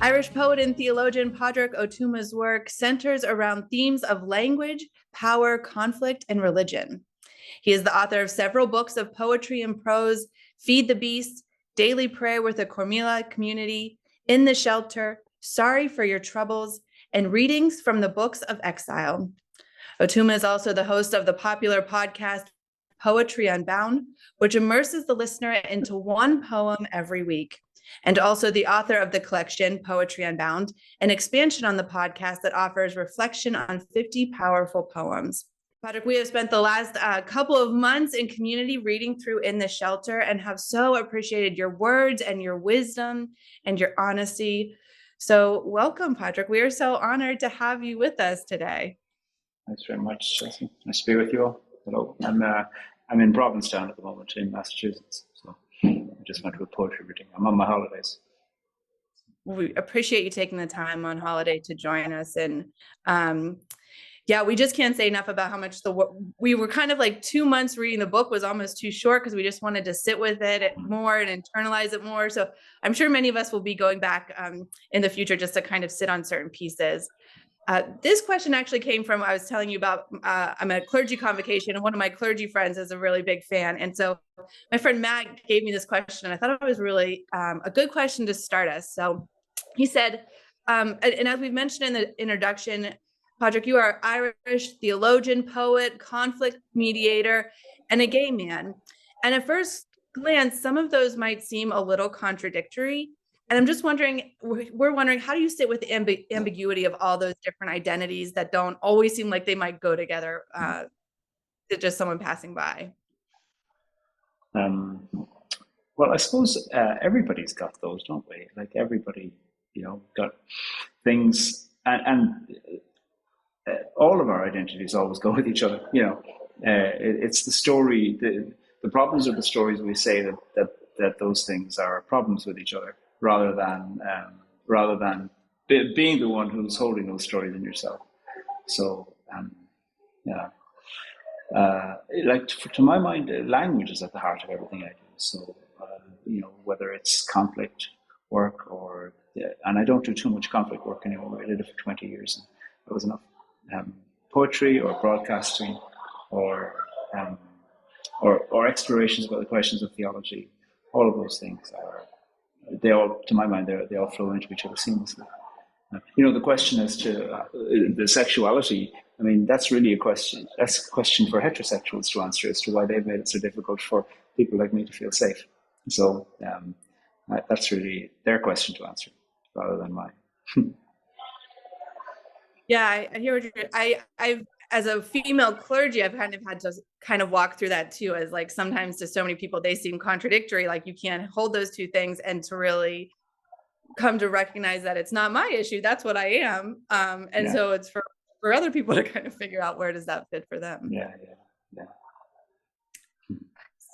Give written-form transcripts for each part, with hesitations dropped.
Irish poet and theologian Pádraig Ó Tuama's work centers around themes of language, power, conflict, and religion. He is the author of several books of poetry and prose: Feed the Beast, Daily Prayer with the Corrymeela Community, In the Shelter, Sorry for Your Troubles, and Readings from the Books of Exile. Ó Tuama is also the host of the popular podcast Poetry Unbound, which immerses the listener into one poem every week, and also the author of the collection Poetry Unbound, an expansion on the podcast that offers reflection on 50 powerful poems. Pádraig, we have spent the last couple of months in community reading through In the Shelter and have so appreciated your words and your wisdom and your honesty. So welcome, Pádraig. We are so honored to have you with us today. Thanks very much, Jesse. Nice to be with you all. Hello. I'm in Provincetown at the moment in Massachusetts. So I just went to a poetry reading. I'm on my holidays. We appreciate you taking the time on holiday to join us. And we just can't say enough about how much we were kind of like 2 months reading the book was almost too short because we just wanted to sit with it more and internalize it more. So I'm sure many of us will be going back in the future just to kind of sit on certain pieces. This question actually came from, I was telling you about, I'm at a clergy convocation and one of my clergy friends is a really big fan. And so my friend Matt gave me this question and I thought it was really a good question to start us. So he said, and as we've mentioned in the introduction, Pádraig, you are Irish theologian, poet, conflict mediator, and a gay man. And at first glance, some of those might seem a little contradictory. And I'm just wondering, we're wondering, how do you sit with the ambiguity of all those different identities that don't always seem like they might go together to just someone passing by? Well, I suppose everybody's got those, don't we? Like everybody, got things, and all of our identities always go with each other. It's the story, the problems are the stories we say that those things are problems with each other, rather than being the one who's holding those stories in yourself. So, to my mind, language is at the heart of everything I do. So, whether it's conflict work and I don't do too much conflict work anymore. I did it for 20 years, and that was enough. Poetry or broadcasting or explorations about the questions of theology, all of those things they all, to my mind, they all flow into each other seamlessly. The question as to the sexuality, I mean, that's really a question. That's a question for heterosexuals to answer as to why they've made it so difficult for people like me to feel safe. So that's really their question to answer rather than mine. Yeah, I hear what you're. I've as a female clergy, I've kind of had to walk through that too. As like sometimes to so many people, they seem contradictory. Like you can't hold those two things, and to really come to recognize that it's not my issue. That's what I am. So it's for other people to kind of figure out where does that fit for them. Yeah.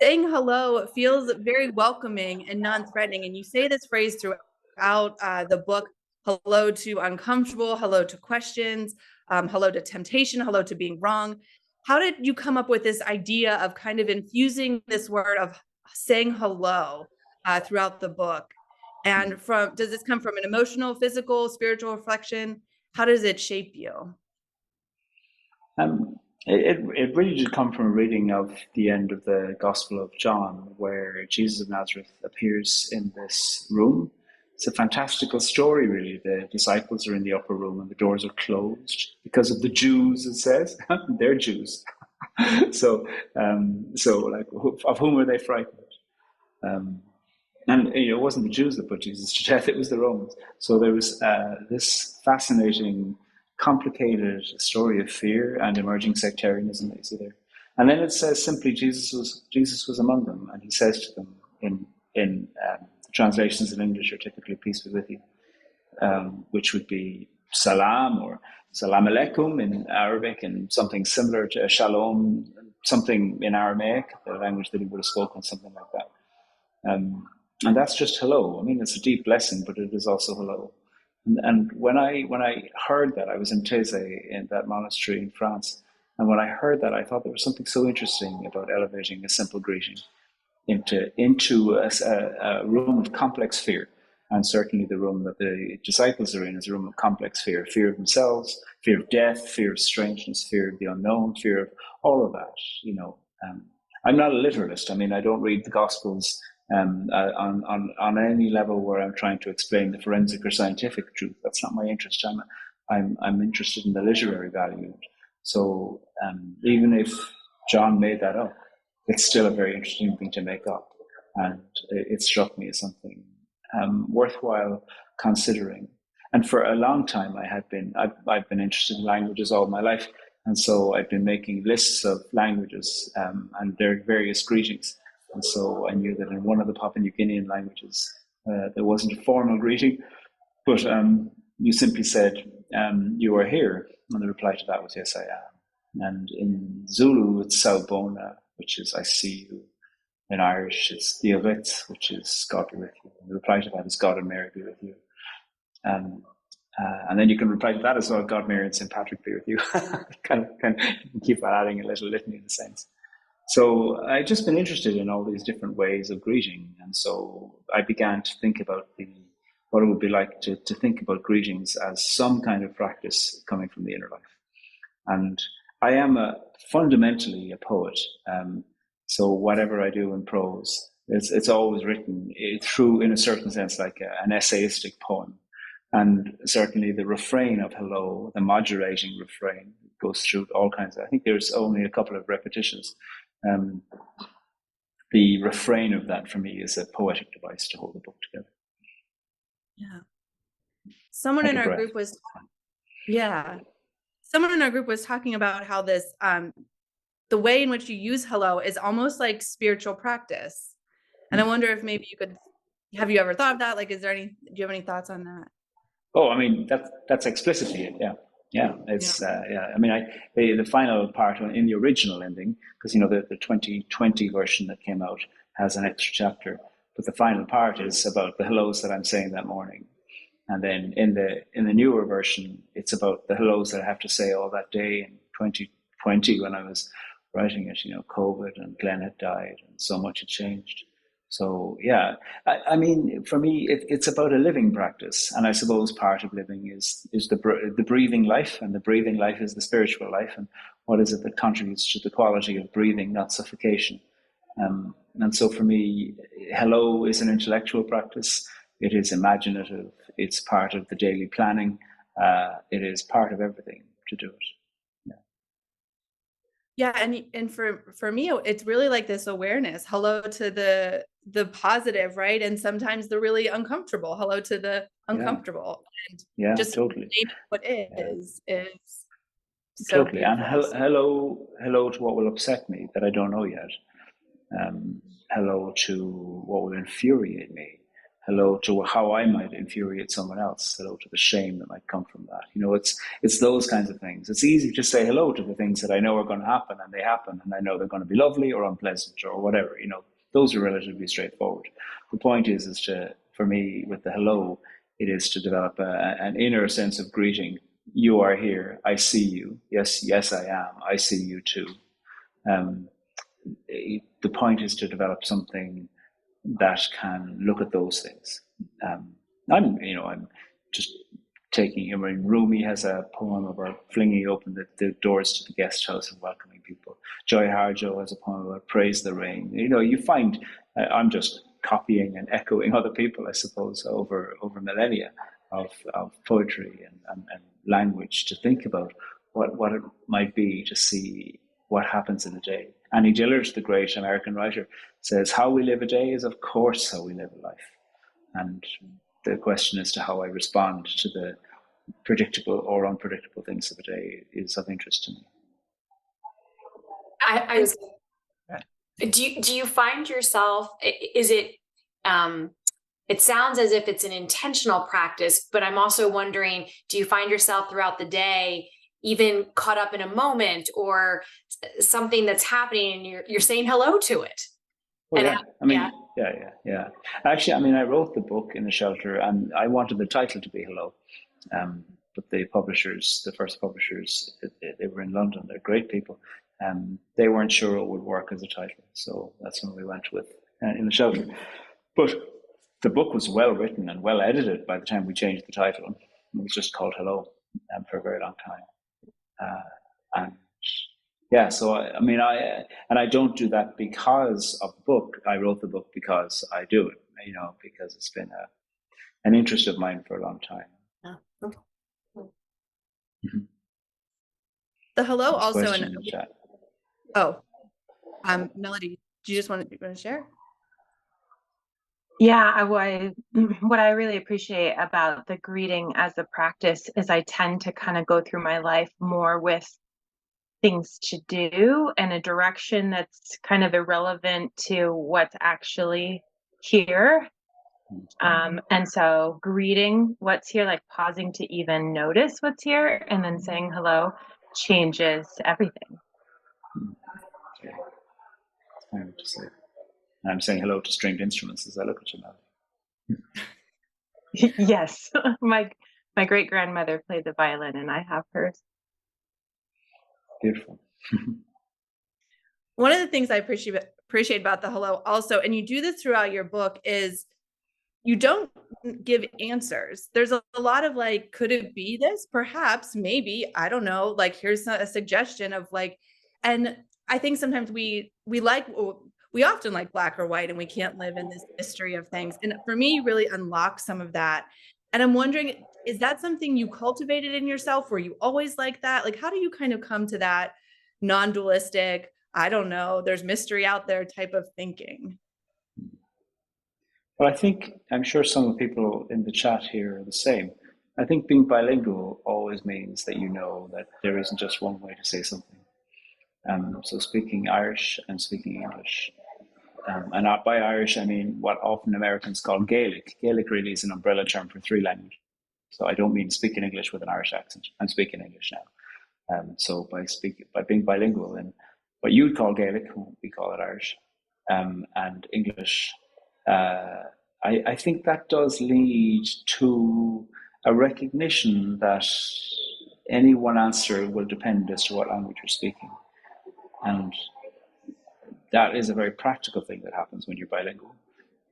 Saying hello feels very welcoming and non-threatening, and you say this phrase throughout the book. Hello to uncomfortable, hello to questions, hello to temptation, hello to being wrong. How did you come up with this idea of kind of infusing this word of saying hello throughout the book? And does this come from an emotional, physical, spiritual reflection? How does it shape you? It really did come from a reading of the end of the Gospel of John, where Jesus of Nazareth appears in this room. It's a fantastical story, really. The disciples are in the upper room and the doors are closed because of the Jews, it says. They're Jews. So like, of whom are they frightened? And it wasn't the Jews that put Jesus to death, it was the Romans. So there was this fascinating, complicated story of fear and emerging sectarianism that you see there. And then it says simply Jesus was among them, and he says to them in translations in English are typically peace be with you, which would be salam or salam alaikum in Arabic, and something similar to shalom, something in Aramaic, the language that he would have spoken, something like that. And that's just hello. I mean, it's a deep blessing, but it is also hello. And when I heard that, I was in Taizé in that monastery in France, and when I heard that, I thought there was something so interesting about elevating a simple greeting into a room of complex fear. And certainly the room that the disciples are in is a room of complex fear, fear of themselves, fear of death, fear of strangeness, fear of the unknown, fear of all of that, I'm not a literalist. I mean, I don't read the Gospels on any level where I'm trying to explain the forensic or scientific truth. That's not my interest. I'm interested in the literary value. So even if John made that up, it's still a very interesting thing to make up, and it struck me as something worthwhile considering. And for a long time, I've been interested in languages all my life, and so I've been making lists of languages and their various greetings. And so I knew that in one of the Papua New Guinean languages, there wasn't a formal greeting, but you simply said, "You are here," and the reply to that was, "Yes, I am." And in Zulu, it's Sawubona, which is "I see you." In Irish, it's inhabit, which is "God be with you." And the reply to that is "God and Mary be with you." And then you can reply to that as well, "God, Mary, and St. Patrick be with you." kind of keep on adding a little litany in a sense. So I've just been interested in all these different ways of greeting. And so I began to think about what it would be like to think about greetings as some kind of practice coming from the inner life. And I am fundamentally a poet. So whatever I do in prose, it's always written through, in a certain sense, like an essayistic poem. And certainly the refrain of hello, the modulating refrain, goes through all kinds of, I think there's only a couple of repetitions. The refrain of that for me is a poetic device to hold the book together. Yeah. Someone Like in a our breath. group was, yeah. Someone in our group was talking about how this, the way in which you use hello is almost like spiritual practice. And I wonder if maybe have you ever thought of that? Like, do you have any thoughts on that? Oh, I mean, that's explicitly it. Yeah. Yeah. It's, yeah. I mean, the final part in the original ending, because, the 2020 version that came out has an extra chapter, but the final part is about the hellos that I'm saying that morning. And then in the newer version, it's about the hellos that I have to say all that day in 2020 when I was writing it. COVID and Glenn had died and so much had changed. So yeah, I mean, for me, it's about a living practice, and I suppose part of living is the breathing life, and the breathing life is the spiritual life, and what is it that contributes to the quality of breathing, not suffocation. And so for me, hello is an intellectual practice. It is imaginative. It's part of the daily planning. It is part of everything to do it. Yeah, and for me, it's really like this awareness. Hello to the positive, right? And sometimes the really uncomfortable. Hello to the uncomfortable. And just totally. naming what is so Totally. And beautiful. hello to what will upset me that I don't know yet. Hello to what will infuriate me. Hello to how I might infuriate someone else. Hello to the shame that might come from that. It's those kinds of things. It's easy to say hello to the things that I know are going to happen, and they happen, and I know they're going to be lovely or unpleasant or whatever. Those are relatively straightforward. The point is for me, with the hello, it is to develop an inner sense of greeting. You are here. I see you. Yes, I am. I see you too. The point is to develop something that can look at those things. I'm just taking. I mean, Rumi has a poem about flinging open the doors to the guest house and welcoming people. Joy Harjo has a poem about praise the rain. You find I'm just copying and echoing other people, I suppose, over millennia of poetry and language to think about what it might be to see what happens in a day. Annie Dillard, the great American writer, says, how we live a day is, of course, how we live a life. And the question as to how I respond to the predictable or unpredictable things of a day is of interest to me. Do you find yourself, is it, it sounds as if it's an intentional practice, but I'm also wondering, do you find yourself throughout the day even caught up in a moment or something that's happening and you're saying hello to it? Well, yeah. Actually, I wrote the book in the shelter and I wanted the title to be Hello. But the first publishers, they were in London. They're great people. They weren't sure it would work as a title. So that's when we went with In the Shelter. But the book was well written and well edited by the time we changed the title. It was just called Hello for a very long time. And yeah, so I don't do that because of the book. I wrote the book because I do it, because it's been an interest of mine for a long time. Mm-hmm. The hello also in the chat. Melody, do you just want to share? Yeah, what I really appreciate about the greeting as a practice is I tend to kind of go through my life more with things to do and a direction that's kind of irrelevant to what's actually here. And so greeting what's here, like pausing to even notice what's here, and then saying hello changes everything. Okay. I'm saying hello to stringed instruments as I look at you now. Yes, my great grandmother played the violin, and I have hers. Beautiful. One of the things I appreciate about the hello also, and you do this throughout your book, is you don't give answers. There's a lot of like, could it be this? Perhaps, maybe, I don't know. Like, here's a suggestion of like, and I think sometimes we often like black or white, and we can't live in this mystery of things. And for me, you really unlock some of that. And I'm wondering, is that something you cultivated in yourself? Were you always like that? Like, how do you kind of come to that non-dualistic, I don't know, there's mystery out there type of thinking? Well, I'm sure some of the people in the chat here are the same. I think being bilingual always means that that there isn't just one way to say something. So speaking Irish and speaking English. And not by Irish, I mean what often Americans call Gaelic. Gaelic really is an umbrella term for 3 languages. So I don't mean speaking English with an Irish accent. I'm speaking English now. So by being bilingual in what you'd call Gaelic, we call it Irish, and English, I think that does lead to a recognition that any one answer will depend as to what language you're speaking. And that is a very practical thing that happens when you're bilingual.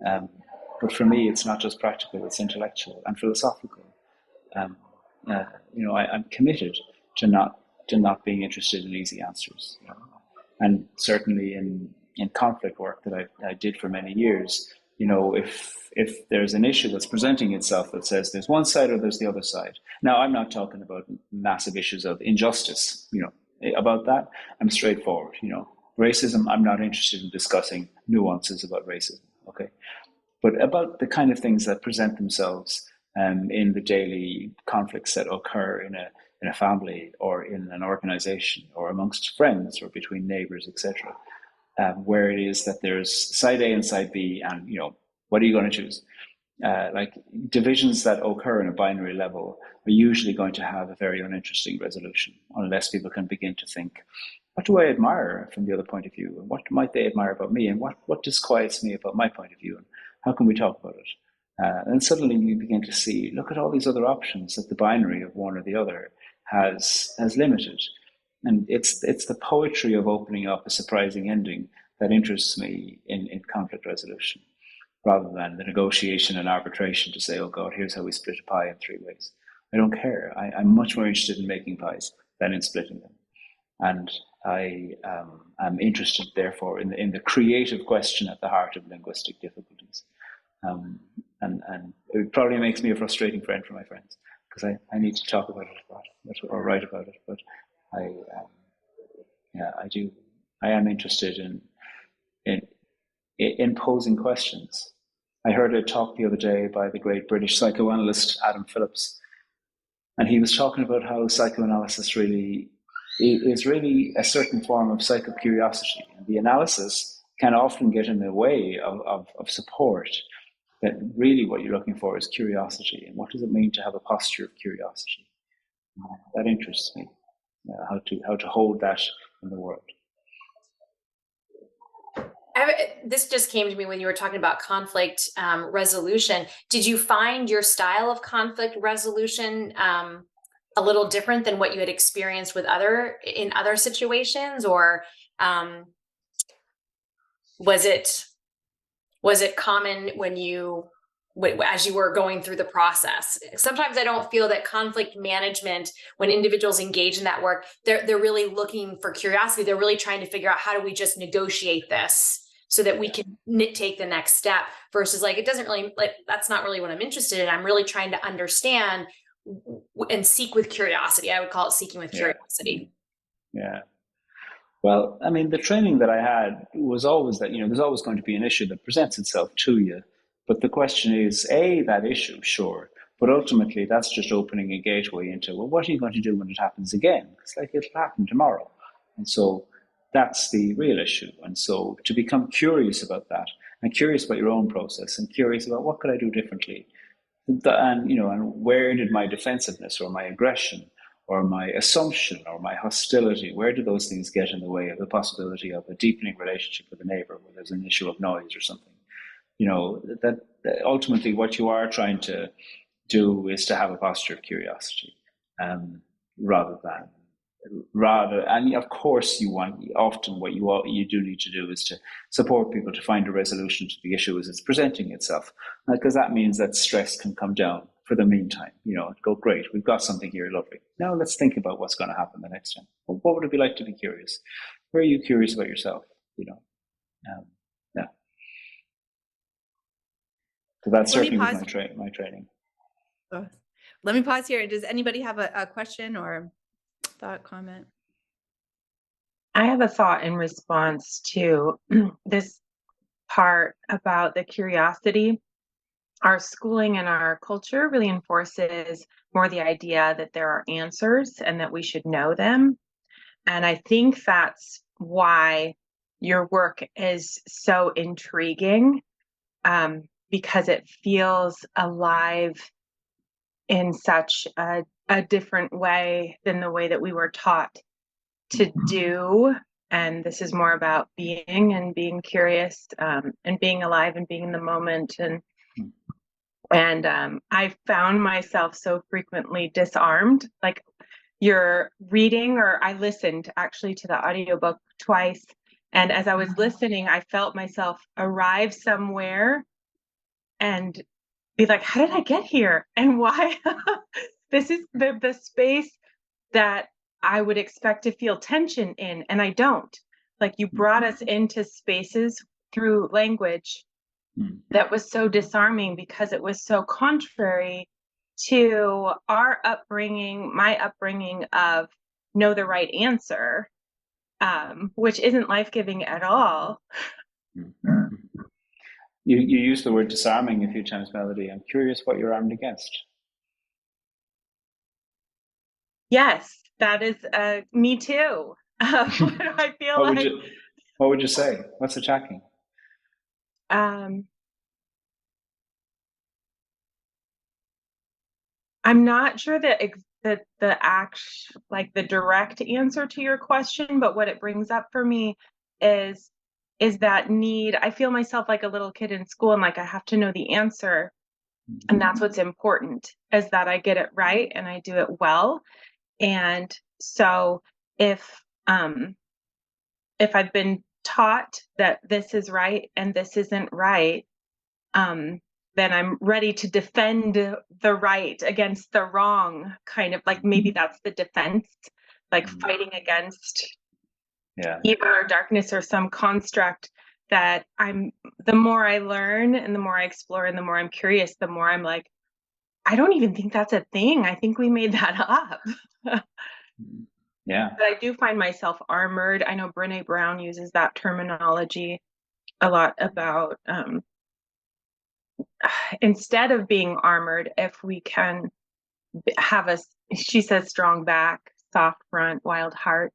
But for me, it's not just practical, it's intellectual and philosophical. I'm committed to not being interested in easy answers. And certainly in conflict work that I did for many years, if there's an issue that's presenting itself that says there's one side or there's the other side. Now, I'm not talking about massive issues of injustice, about that. I'm straightforward, Racism, I'm not interested in discussing nuances about racism, okay? But about the kind of things that present themselves in the daily conflicts that occur in a family or in an organization or amongst friends or between neighbors, etc., where it is that there's side A and side B, and what are you going to choose? Like divisions that occur in a binary level are usually going to have a very uninteresting resolution unless people can begin to think, what do I admire from the other point of view? And what might they admire about me? And what disquiets me about my point of view? And how can we talk about it? And suddenly you begin to see, look at all these other options that the binary of one or the other has limited. And it's the poetry of opening up a surprising ending that interests me in conflict resolution, rather than the negotiation and arbitration to say, oh God, here's how we split a pie in 3 ways. I don't care. I'm much more interested in making pies than in splitting them. And I am interested, therefore, in the creative question at the heart of linguistic difficulties. And it probably makes me a frustrating friend for my friends, because I need to talk about it a lot or write about it. But I am interested in posing questions. I heard a talk the other day by the great British psychoanalyst Adam Phillips, and he was talking about how psychoanalysis is really a certain form of psycho-curiosity. And the analysis can often get in the way of support, that really what you're looking for is curiosity. And what does it mean to have a posture of curiosity? That interests me, how to hold that in the world. This just came to me when you were talking about conflict resolution. Did you find your style of conflict resolution a little different than what you had experienced in other situations, or was it common when you as you were going through the process? Sometimes I don't feel that conflict management, when individuals engage in that work, they're really looking for curiosity. They're really trying to figure out, how do we just negotiate this so that we can take the next step, versus like, it doesn't really, like, that's not really what I'm interested in. I'm really trying to understand and seek with curiosity. I would call it seeking with curiosity. Yeah. Well, I mean, the training that I had was always that, there's always going to be an issue that presents itself to you. But the question is, that issue, sure. But ultimately, that's just opening a gateway into, well, what are you going to do when it happens again? It's like it'll happen tomorrow. And so that's the real issue. And so to become curious about that, and curious about your own process, and curious about what could I do differently, and where did my defensiveness or my aggression or my assumption or my hostility, where do those things get in the way of the possibility of a deepening relationship with a neighbor where there's an issue of noise or something? That ultimately what you are trying to do is to have a posture of curiosity, and of course often what you do need to do is to support people to find a resolution to the issue as it's presenting itself, because that means that stress can come down for the meantime. Go, great, we've got something here, lovely. Now let's think about what's going to happen the next time. Well, what would it be like to be curious? Where are you curious about yourself? Yeah. So that certainly was my training. Let me pause here. Does anybody have a question or thought, comment? I have a thought in response to this part about the curiosity. Our schooling and our culture really enforces more the idea that there are answers and that we should know them. And I think that's why your work is so intriguing, because it feels alive in such a different way than the way that we were taught to do. And this is more about being and being curious, and being alive and being in the moment. And I found myself so frequently disarmed. Like, you're reading, or I listened actually to the audiobook twice. And as I was listening, I felt myself arrive somewhere and be like, how did I get here? And why? This is the space that I would expect to feel tension in, and I don't. Like, you brought us into spaces through language that was so disarming, because it was so contrary to our upbringing, my upbringing of know the right answer, which isn't life-giving at all. You use the word disarming a few times, Melody. I'm curious what you're armed against. Yes, that is me too. I feel what would you say? What's attacking? I'm not sure that the direct answer to your question, but what it brings up for me is that need. I feel myself like a little kid in school, and like I have to know the answer, and that's what's important, is that I get it right and I do it well. And so if I've been taught that this is right and this isn't right, then I'm ready to defend the right against the wrong, kind of like, maybe that's the defense, like fighting against evil or darkness or some construct that the more I learn and the more I explore and the more I'm curious, the more I'm like, I don't even think that's a thing. I think we made that up. Yeah. But I do find myself armored. I know Brené Brown uses that terminology a lot about, instead of being armored, if we can have she says, strong back, soft front, wild heart,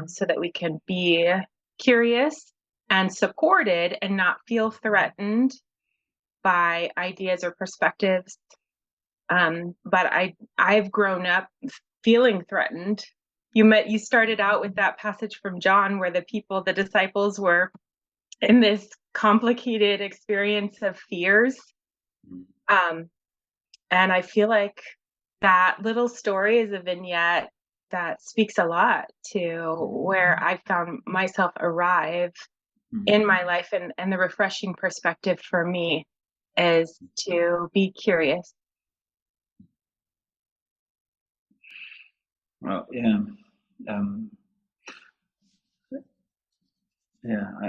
so that we can be curious and supported and not feel threatened by ideas or perspectives. But I've grown up feeling threatened. You started out with that passage from John where the disciples were in this complicated experience of fears. And I feel like that little story is a vignette that speaks a lot to where I found myself arrive in my life, and the refreshing perspective for me is to be curious. Well, yeah.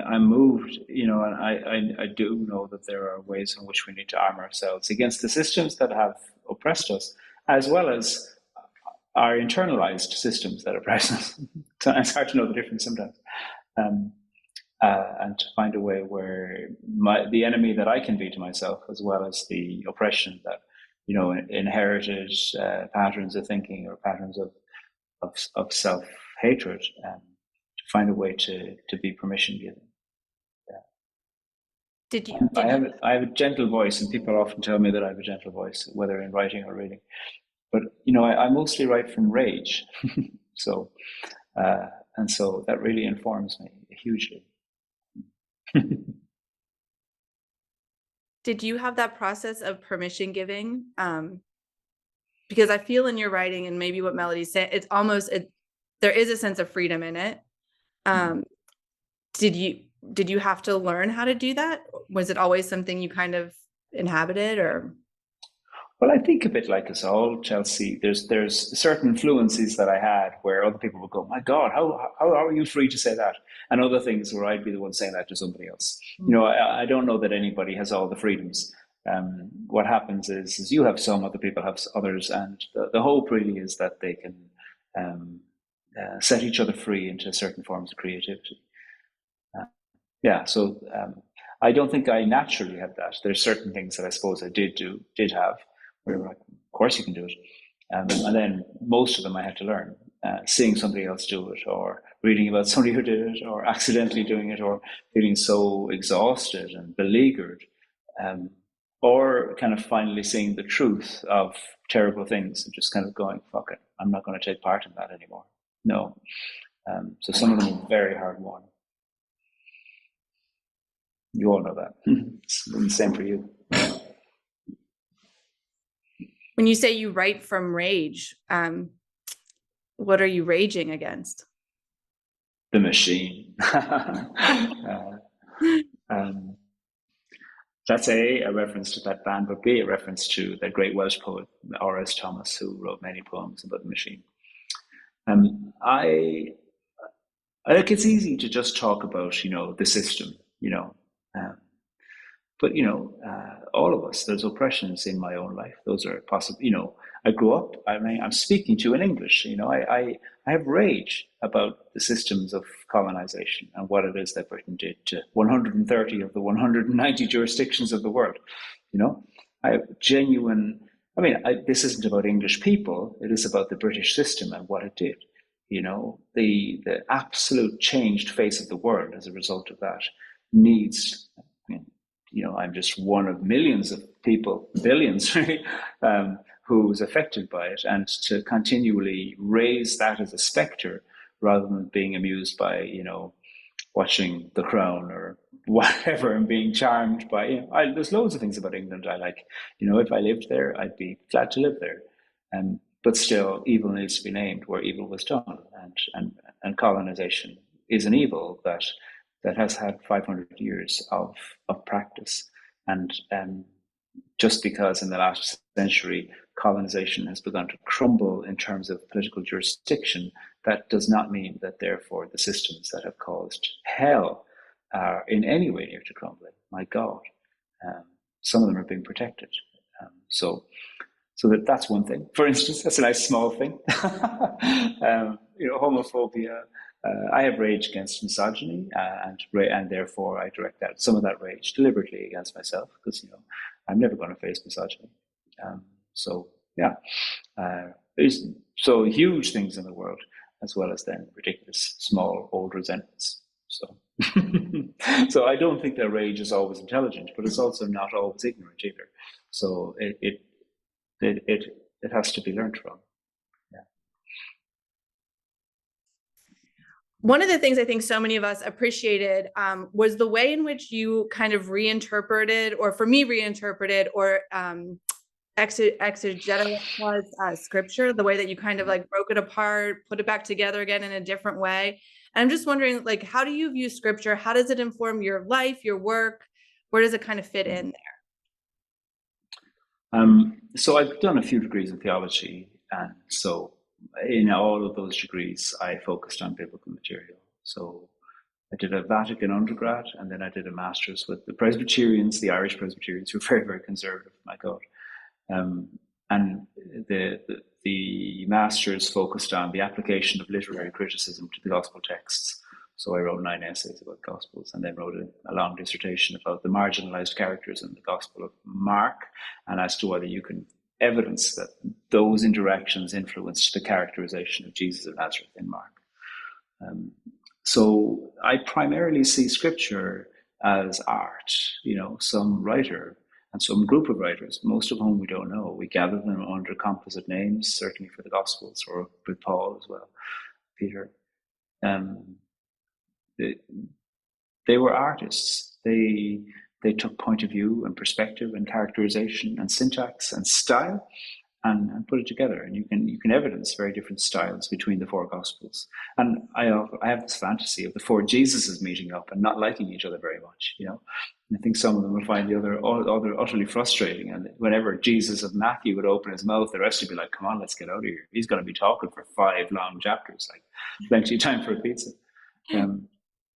I'm moved, and I do know that there are ways in which we need to arm ourselves against the systems that have oppressed us, as well as our internalized systems that oppress us. So it's hard to know the difference sometimes. And to find a way where the enemy that I can be to myself, as well as the oppression that, inherited patterns of thinking or patterns of self-hatred, to find a way to be permission giving. I have a gentle voice, and people often tell me that I have a gentle voice, whether in writing or reading. But I mostly write from rage, so that really informs me hugely. Did you have that process of permission giving? Because I feel in your writing, and maybe what Melody's saying, it's almost there is a sense of freedom in it. Did you have to learn how to do that? Was it always something you kind of inhabited, or? Well, I think a bit like us all, Chelsea. There's certain fluencies that I had where other people would go, "My God, how are you free to say that?" And other things where I'd be the one saying that to somebody else. I don't know that anybody has all the freedoms. What happens is you have some, other people have others, and the hope really is that they can set each other free into certain forms of creativity. So I don't think I naturally had that. There's certain things that I suppose I did have, where like, of course you can do it. And then most of them I had to learn, seeing somebody else do it, or reading about somebody who did it, or accidentally doing it, or feeling so exhausted and beleaguered, or kind of finally seeing the truth of terrible things and just kind of going, fuck it, I'm not going to take part in that anymore. No. So some of them are very hard won. You all know that. It's the same for you. When you say you write from rage, what are you raging against? The machine. That's A reference to that band, but B, a reference to the great Welsh poet, R.S. Thomas, who wrote many poems about the machine. I like, it's easy to just talk about, the system, but all of us, there's oppressions in my own life. Those are possible. I grew up. I'm speaking to in English. I have rage about the systems of colonization and what it is that Britain did to 130 of the 190 jurisdictions of the world. I have genuine. This isn't about English people. It is about the British system and what it did. The absolute changed face of the world as a result of that needs. I'm just one of millions of people, billions, really, who's affected by it, and to continually raise that as a spectre rather than being amused by, watching The Crown or whatever and being charmed by, there's loads of things about England I like. If I lived there, I'd be glad to live there. But still, evil needs to be named where evil was done, and colonization is an evil that has had 500 years of practice. And just because in the last century colonization has begun to crumble in terms of political jurisdiction, that does not mean that therefore the systems that have caused hell are in any way near to crumbling. My God, some of them are being protected. So that's one thing. For instance, that's a nice small thing. Homophobia. I have rage against misogyny, and therefore I direct some of that rage deliberately against myself, because I'm never going to face misogyny. There's so huge things in the world, as well as then ridiculous small old resentments. So, so I don't think that rage is always intelligent, but it's also not always ignorant either. So it has to be learned from. One of the things I think so many of us appreciated was the way in which you kind of reinterpreted, or for me reinterpreted, or exegeticalized scripture, the way that you kind of like broke it apart, put it back together again in a different way. And I'm just wondering, like, how do you view scripture? How does it inform your life, your work? Where does it kind of fit in there? So I've done a few degrees in theology, and so in all of those degrees, I focused on biblical material. So I did a Vatican undergrad, and then I did a master's with the Presbyterians, the Irish Presbyterians, who are very, very conservative, my God. And the master's focused on the application of literary criticism to the gospel texts. So I wrote 9 essays about gospels, and then wrote a long dissertation about the marginalized characters in the Gospel of Mark, and as to whether you can evidence that those interactions influenced the characterization of Jesus of Nazareth in Mark. So I primarily see scripture as art. Some writer and some group of writers, most of whom we don't know, we gather them under composite names, certainly for the Gospels, or with Paul as well, Peter. They were artists. They took point of view and perspective and characterization and syntax and style and put it together. And you can evidence very different styles between the 4 Gospels. And I have this fantasy of the 4 Jesuses meeting up and not liking each other very much. And I think some of them would find the other utterly frustrating. And whenever Jesus of Matthew would open his mouth, the rest would be like, "Come on, let's get out of here. He's going to be talking for 5 long chapters, like plenty of time for a pizza."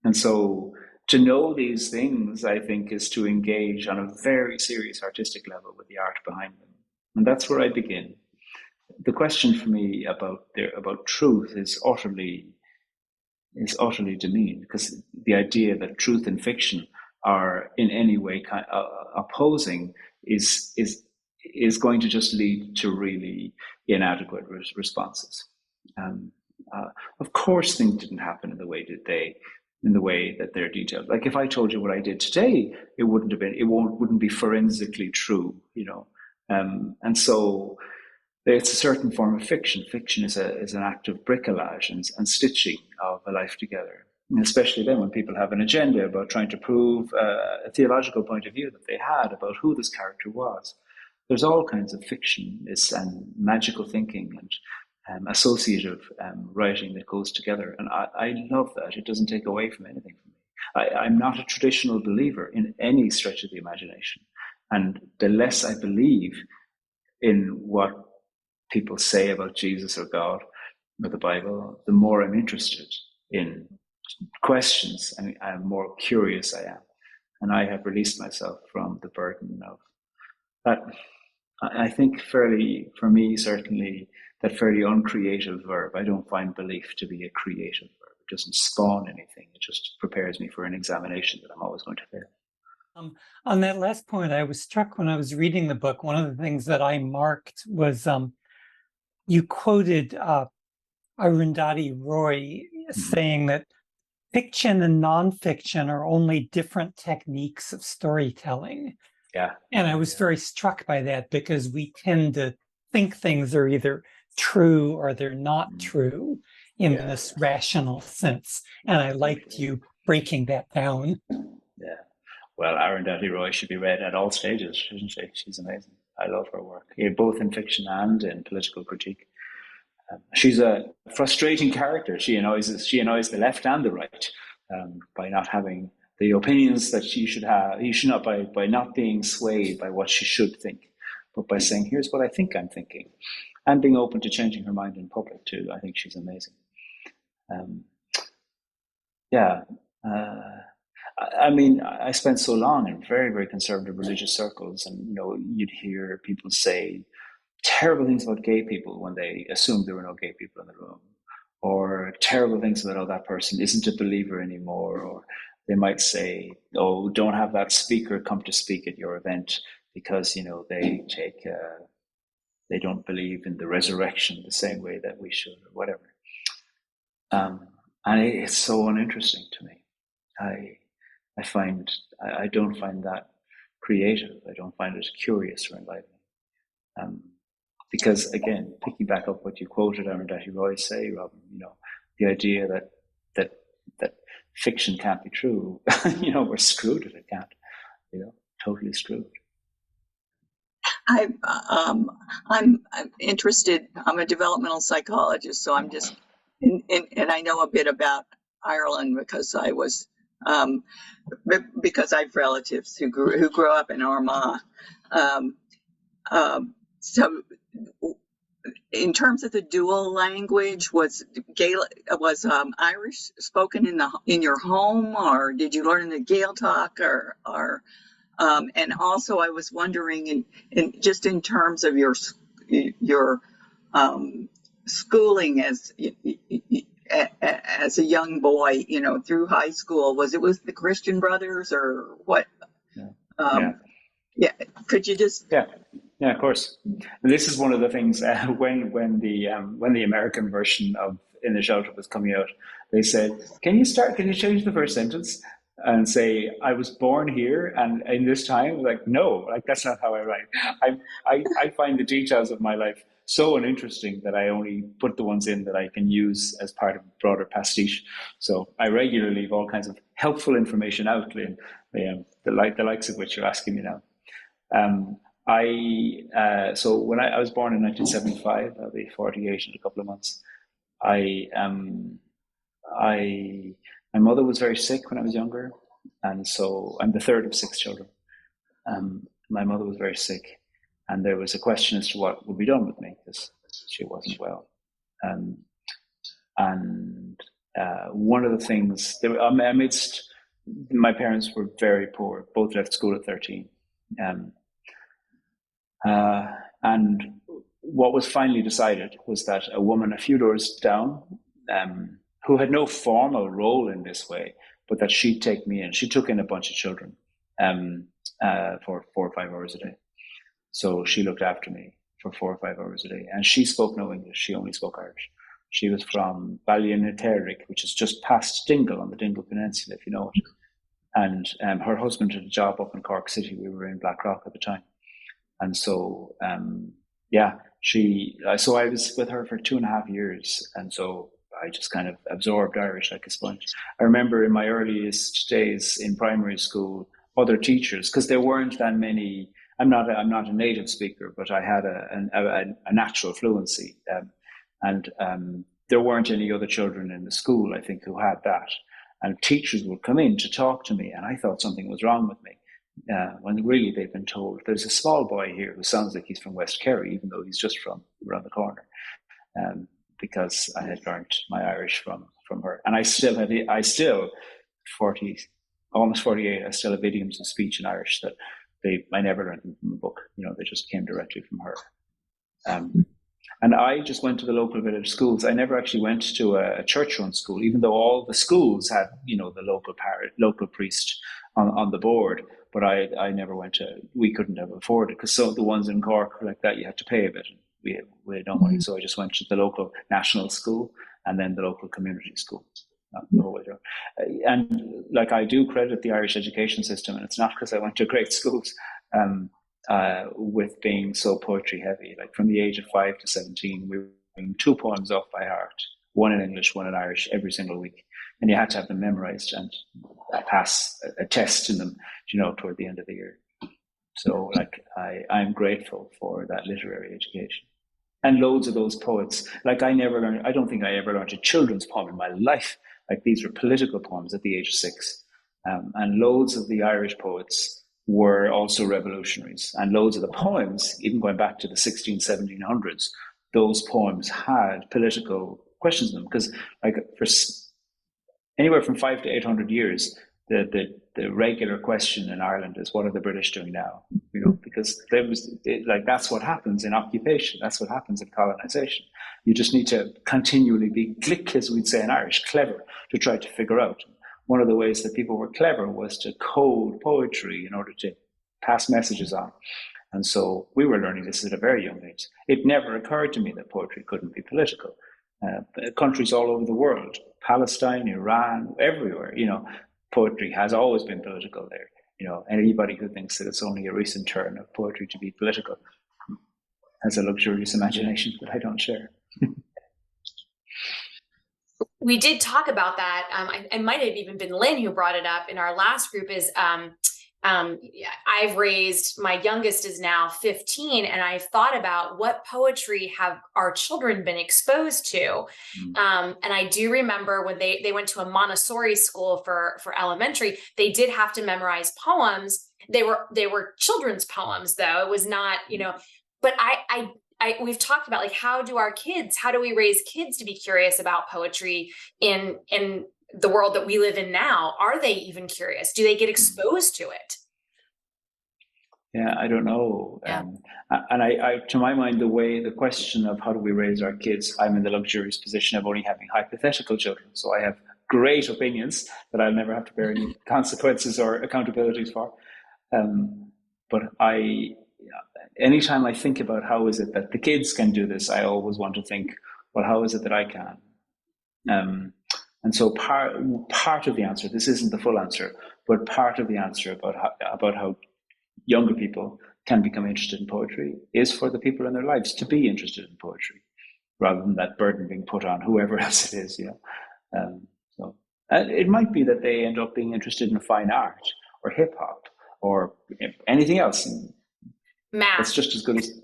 And so to know these things, I think, is to engage on a very serious artistic level with the art behind them. And that's where I begin. The question for me about truth is utterly demeaned, because the idea that truth and fiction are in any way opposing is going to just lead to really inadequate responses. Of course, things didn't happen in the way that they're detailed. Like if I told you what I did today, it wouldn't be forensically true, and so it's a certain form of fiction. Fiction is an act of bricolage and stitching of a life together. And especially then when people have an agenda about trying to prove a theological point of view that they had about who this character was. There's all kinds of fiction and magical thinking and associative writing that goes together. And I love that. It doesn't take away from anything from me. I'm not a traditional believer in any stretch of the imagination. And the less I believe in what people say about Jesus or God or the Bible, the more I'm interested in questions and I'm more curious I am. And I have released myself from the burden of that. I think for me, certainly, that fairly uncreative verb. I don't find belief to be a creative verb. It doesn't spawn anything. It just prepares me for an examination that I'm always going to fail. On that last point, I was struck when I was reading the book. One of the things that I marked was you quoted Arundhati Roy saying that fiction and nonfiction are only different techniques of storytelling. Yeah. And I was very struck by that, because we tend to think things are either true or they're not true in this rational sense. And I liked you breaking that down. Yeah. Well, Arundhati Roy should be read at all stages, shouldn't she? She's amazing. I love her work, both in fiction and in political critique. She's a frustrating character. She annoys the left and the right by not having the opinions that she should have. He should not by not being swayed by what she should think, but by saying, "Here's what I think I'm thinking," and being open to changing her mind in public too. I think she's amazing. I mean, I spent so long in very, very conservative religious circles, and you'd hear people say terrible things about gay people when they assumed there were no gay people in the room, or terrible things about, "Oh, that person isn't a believer anymore," or they might say, "Oh, don't have that speaker come to speak at your event because they don't believe in the resurrection the same way that we should," or whatever. And it's so uninteresting to me. I don't find that creative. I don't find it curious or enlightening. Because again, picking back up what you quoted Arundhati Roy say, Robin, the idea that fiction can't be true, we're screwed if it can't, totally screwed. I'm interested. I'm a developmental psychologist, so I'm just, and I know a bit about Ireland because I was, because I have relatives who grew up in Armagh. So in terms of the dual language, was Irish spoken in your home, or did you learn the Gaeltacht, or and also I was wondering in just in terms of your schooling as a young boy, through high school, was it with the Christian Brothers or what? Yeah. Could you just? Yeah, of course. And this is one of the things when the American version of In the Shelter was coming out, they said, can you change the first sentence and say, I was born here and in this time? Like, no, like that's not how I write. I find the details of my life so uninteresting that I only put the ones in that I can use as part of a broader pastiche. So I regularly leave all kinds of helpful information out, Lynn, the likes of which you're asking me now. So when I was born in 1975, I'll be 48 in a couple of months. My mother was very sick when I was younger, and so I'm the third of 6 children. My mother was very sick, and there was a question as to what would be done with me because she wasn't well. One of the things, amidst my parents were very poor. Both left school at 13. And what was finally decided was that a woman a few doors down, who had no formal role in this way, but that she'd take me in. She took in a bunch of children for 4 or 5 hours a day. So she looked after me for 4 or 5 hours a day. And she spoke no English. She only spoke Irish. She was from Ballynaterrick, which is just past Dingle on the Dingle Peninsula, if you know it. And her husband had a job up in Cork City. We were in Blackrock at the time. And so, so I was with her for 2.5 years. And so I just kind of absorbed Irish like a sponge. I remember in my earliest days in primary school, other teachers, because there weren't that many, I'm not a native speaker, but I had a natural fluency. And there weren't any other children in the school, I think, who had that. And teachers would come in to talk to me, and I thought something was wrong with me. When really they've been told, there's a small boy here who sounds like he's from West Kerry, even though he's just from around the corner, because I had learned my Irish from her. And I still, almost 48, I still have idioms of speech in Irish that I never learned them from a book. They just came directly from her. And I just went to the local village schools. I never actually went to a church-run school, even though all the schools had, the local priest on the board. But I never went to. We couldn't have afforded it because some of the ones in Cork were like that, you had to pay a bit. We had no money, so I just went to the local national school and then the local community school. And like I do credit the Irish education system, and it's not because I went to great schools. With being so poetry heavy. Like from the age of 5 to 17, we were reading 2 poems off by heart, one in English, one in Irish, every single week. And you had to have them memorized and pass a test in them, toward the end of the year. So I'm grateful for that literary education. And loads of those poets, I don't think I ever learned a children's poem in my life. Like these were political poems at the age of 6. And loads of the Irish poets were also revolutionaries, and loads of the poems, even going back to the 1700s, those poems had political questions in them, because for anywhere from 500 to 800 years, the regular question in Ireland is, what are the British doing now? Because that's what happens in occupation, that's what happens in colonization. You just need to continually be glick, as we'd say in Irish, clever, to try to figure out. One of the ways that people were clever was to code poetry in order to pass messages on. And so we were learning this at a very young age. It never occurred to me that poetry couldn't be political. Countries all over the world, Palestine, Iran, everywhere, poetry has always been political there. Anybody who thinks that it's only a recent turn of poetry to be political has a luxurious imagination that I don't share. We did talk about that. It might have even been Lynn who brought it up in our last group. I've raised, my youngest is now 15, and I've thought about what poetry have our children been exposed to. And I do remember when they went to a Montessori school for elementary, they did have to memorize poems. They were children's poems, though. It was not, but we've talked about, like, how do we raise kids to be curious about poetry in the world that we live in now? Are they even curious? Do they get exposed to it? Yeah, I don't know. Yeah. And I, to my mind, the question of how do we raise our kids, I'm in the luxurious position of only having hypothetical children. So I have great opinions that I'll never have to bear any consequences or accountabilities for. But anytime I think about how is it that the kids can do this, I always want to think, well, how is it that I can? And so part of the answer, this isn't the full answer, but part of the answer about how younger people can become interested in poetry is for the people in their lives to be interested in poetry, rather than that burden being put on whoever else it is. So it might be that they end up being interested in fine art or hip hop or anything else. Math. It's just as good as,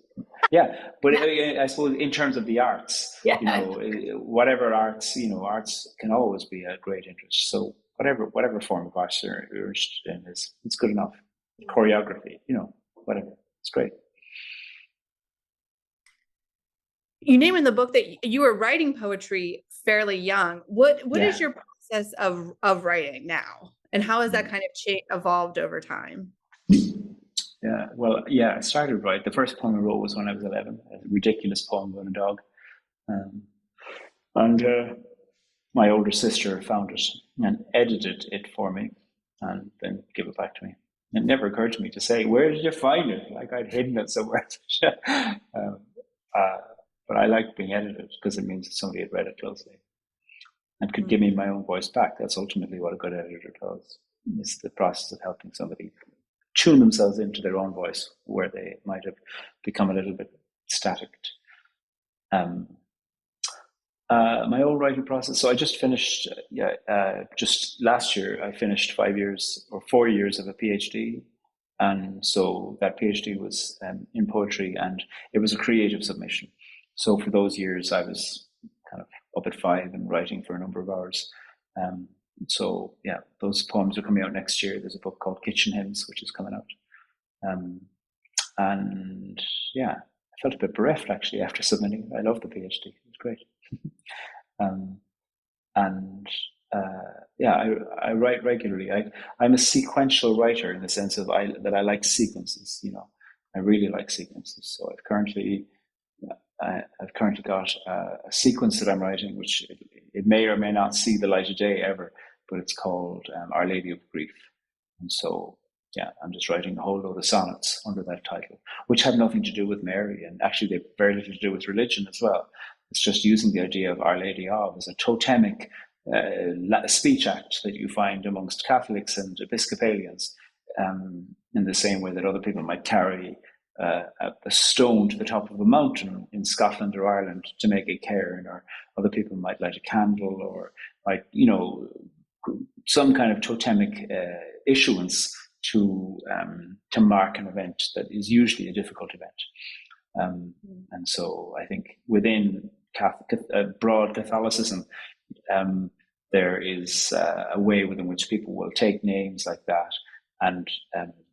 yeah. But I suppose in terms of the arts, whatever arts, arts can always be a great interest. So whatever form of arts you're interested in it's good enough. Choreography, whatever. It's great. You name in the book that you were writing poetry fairly young. What is your process of writing now, and how has that kind of evolved over time? Yeah, well, I started right. The first poem I wrote was when I was 11, a ridiculous poem about a dog. And my older sister found it and edited it for me and then gave it back to me. It never occurred to me to say, where did you find it? Like I'd hidden it somewhere. But I liked being edited because it means that somebody had read it closely and could give me my own voice back. That's ultimately what a good editor does. It's the process of helping somebody tune themselves into their own voice where they might have become a little bit static. My own writing process. So I just finished, just last year, I finished 4 years of a PhD. And so that PhD was in poetry, and it was a creative submission. So for those years, I was kind of up at 5 and writing for a number of hours. So those poems are coming out next year. There's a book called Kitchen Hymns, which is coming out. And I felt a bit bereft actually after submitting. I loved the PhD. It was great. I write regularly. I'm a sequential writer in the sense of that I like sequences. I really like sequences. So I've currently got a sequence that I'm writing, which it may or may not see the light of day ever, but it's called Our Lady of Grief. And so I'm just writing a whole load of sonnets under that title, which have nothing to do with Mary, and actually they've very little to do with religion as well. It's just using the idea of Our Lady of as a totemic speech act that you find amongst Catholics and Episcopalians, in the same way that other people might carry a stone to the top of a mountain in Scotland or Ireland to make a cairn, or other people might light a candle, or might, some kind of totemic issuance to mark an event that is usually a difficult event. And so I think within broad Catholicism, there is a way within which people will take names like that, and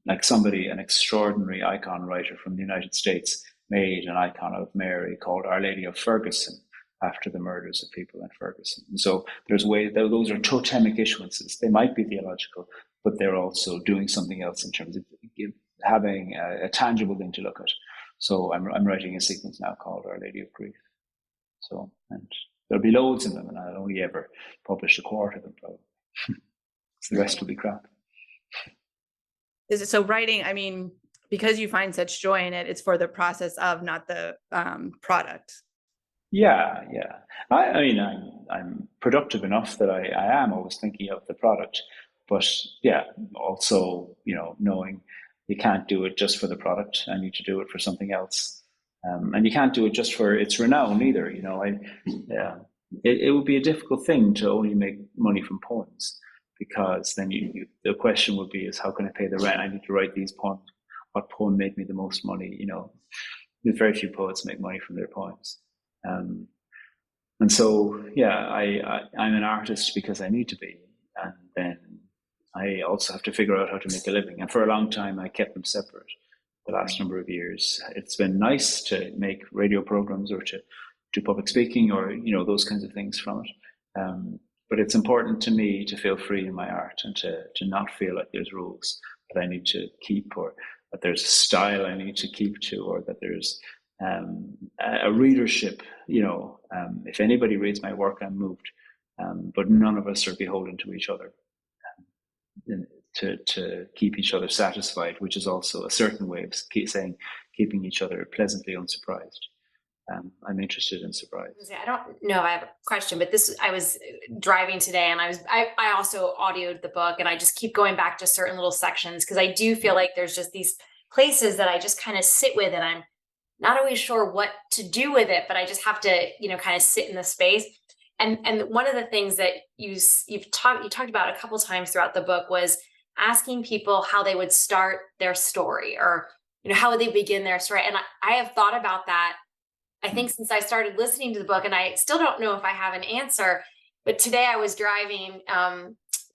like an extraordinary icon writer from the United States made an icon of Mary called Our Lady of Ferguson after the murders of people in Ferguson. And so there's those are totemic issuances. They might be theological, but they're also doing something else in terms of having a tangible thing to look at. So I'm writing a sequence now called Our Lady of Grief. So, and there'll be loads of them, and I'll only ever publish a quarter of them probably. So the rest will be crap. Is it so writing? I mean, because you find such joy in it, it's for the process of, not the product. Yeah. I mean, I'm productive enough that I am always thinking of the product, but also knowing you can't do it just for the product. I need to do it for something else, and you can't do it just for its renown either. It would be a difficult thing to only make money from poems, because then the question would be is how can I pay the rent? I need to write these poems. What poem made me the most money? Very few poets make money from their poems. And so, I'm an artist because I need to be. And then I also have to figure out how to make a living. And for a long time, I kept them separate. The last number of years, it's been nice to make radio programs or to do public speaking or those kinds of things from it. But it's important to me to feel free in my art and to not feel like there's rules that I need to keep, or that there's a style I need to keep to, or that there's a readership. If anybody reads my work, I'm moved. But none of us are beholden to each other to keep each other satisfied, which is also a certain way of keeping each other pleasantly unsurprised. I'm interested in surprise. I don't know. I have a question, but I was driving today, and I also audioed the book, and I just keep going back to certain little sections because I do feel like there's just these places that I just kind of sit with, and I'm not always sure what to do with it, but I just have to, kind of sit in the space. And one of the things that you talked about a couple times throughout the book was asking people how they would start their story, or how would they begin their story. And I have thought about that, I think, since I started listening to the book, and I still don't know if I have an answer. But today I was driving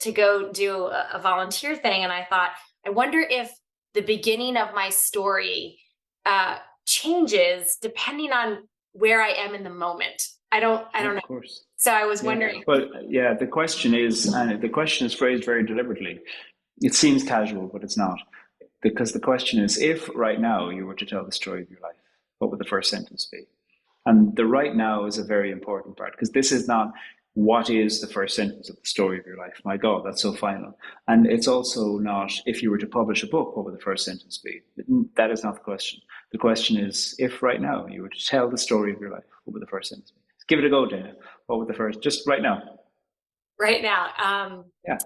to go do a volunteer thing, and I thought, I wonder if the beginning of my story changes depending on where I am in the moment. I don't know. Of course. So I was wondering. But the question is, and the question is phrased very deliberately. It seems casual, but it's not. Because the question is, if right now you were to tell the story of your life, what would the first sentence be? And the right now is a very important part, because this is not what is the first sentence of the story of your life. My God, that's so final. And it's also not, if you were to publish a book, what would the first sentence be? That is not the question. The question is, if right now you were to tell the story of your life, what would the first sentence be? Give it a go, Dana. What would the first, just right now? Right now. Yeah.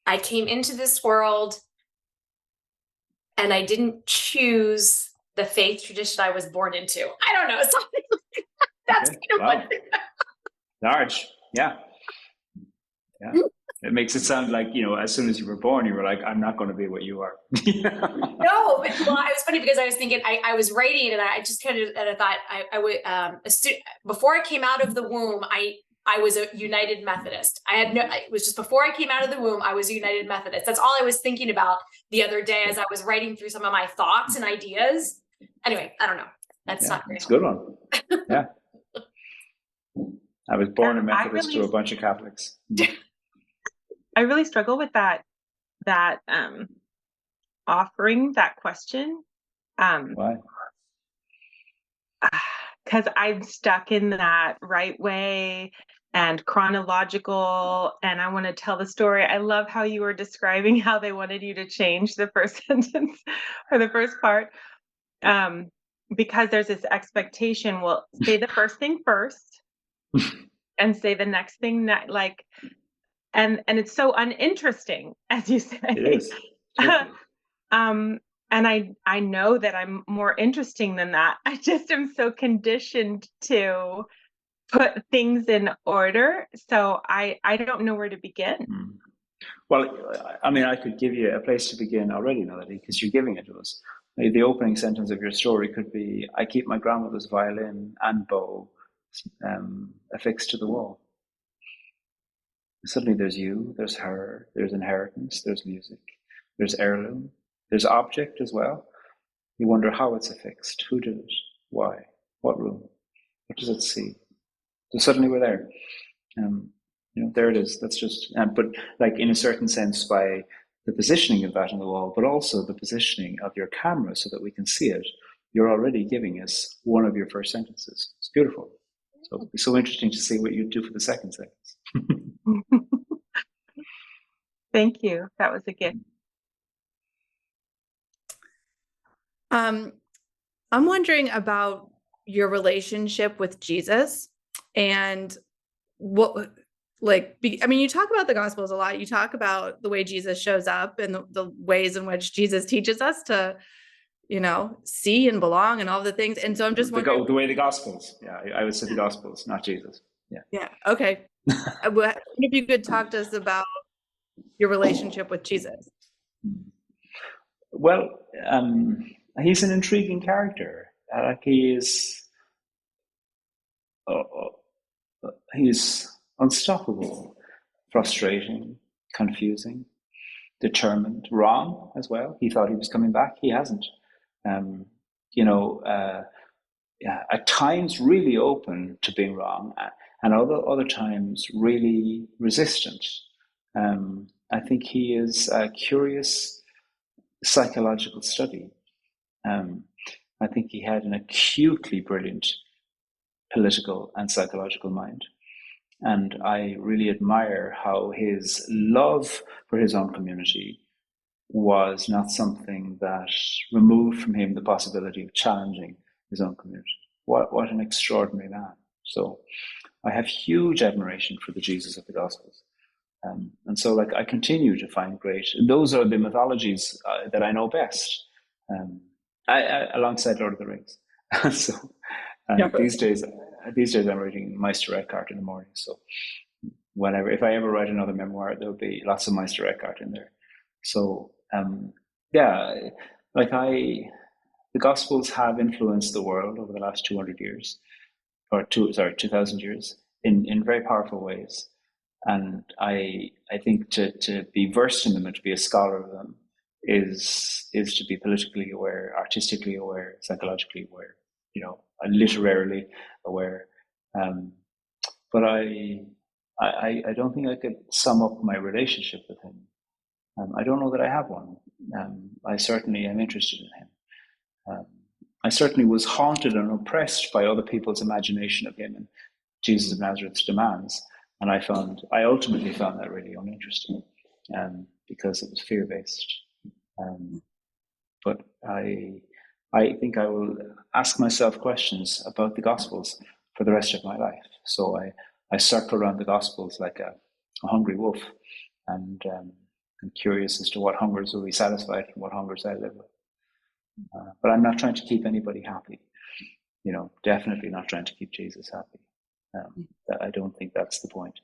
I came into this world and I didn't choose the faith tradition I was born into. I don't know. Something like that. That's Okay. kind of Wow. Large. Yeah. It makes it sound like, as soon as you were born, you were like, I'm not going to be what you are. No, but it was funny because I was thinking, I was writing, and I just kind of, and I thought I would, before I came out of the womb, I was a United Methodist. It was just before I came out of the womb, I was a United Methodist. That's all I was thinking about the other day as I was writing through some of my thoughts and ideas. Anyway, I don't know. That's not great. It's a good one. Yeah. I was born a Methodist to a bunch of Catholics. I really struggle with that offering that question. Why? Because I'm stuck in that right way and chronological, and I want to tell the story. I love how you were describing how they wanted you to change the first sentence or the first part, because there's this expectation. Well, say the first thing first and say the next thing and it's so uninteresting, as you say. It is. And I know that I'm more interesting than that. I just am so conditioned to put things in order. So I don't know where to begin. Well, I mean, I could give you a place to begin already, Melody, because you're giving it to us. The opening sentence of your story could be, I keep my grandmother's violin and bow affixed to the wall. Suddenly there's you, there's her, there's inheritance, there's music, there's heirloom, there's object as well. You wonder how it's affixed, who did it, why, what room, what does it see? So suddenly we're there. There it is. That's just, but like in a certain sense by the positioning of that on the wall, but also the positioning of your camera so that we can see it, you're already giving us one of your first sentences. It's beautiful. So it'll be so interesting to see what you do for the second sentence. Thank you. That was a gift. I'm wondering about your relationship with Jesus and you talk about the Gospels a lot. You talk about the way Jesus shows up and the ways in which Jesus teaches us to, see and belong and all the things. And so I'm just wondering. The way the Gospels. Yeah, I would say the Gospels, not Jesus. Yeah. Yeah. Okay. If you could talk to us about your relationship with Jesus. Well, he's an intriguing character. He's unstoppable, frustrating, confusing, determined, wrong as well. He thought he was coming back. He hasn't. Yeah, at times really open to being wrong, and other times really resistant. I think he is a curious psychological study. I think he had an acutely brilliant political and psychological mind. And I really admire how his love for his own community was not something that removed from him the possibility of challenging his own community. What an extraordinary man. So I have huge admiration for the Jesus of the Gospels. And so I continue to find great, those are the mythologies that I know best, alongside Lord of the Rings. So these days I'm reading Meister Eckhart in the morning. So if I ever write another memoir, there'll be lots of Meister Eckhart in there. So the Gospels have influenced the world over the last 200 years, 2,000 years in very powerful ways. And I think to be versed in them and to be a scholar of them is to be politically aware, artistically aware, psychologically aware, literarily aware. But I don't think I could sum up my relationship with him. I don't know that I have one. I certainly am interested in him. I certainly was haunted and oppressed by other people's imagination of him and Jesus of Nazareth's demands. And I ultimately found that really uninteresting, because it was fear-based. But I think I will ask myself questions about the Gospels for the rest of my life. So I circle around the Gospels like a hungry wolf, and I'm curious as to what hungers will be satisfied and what hungers I live with. But I'm not trying to keep anybody happy. Definitely not trying to keep Jesus happy. I don't think that's the point.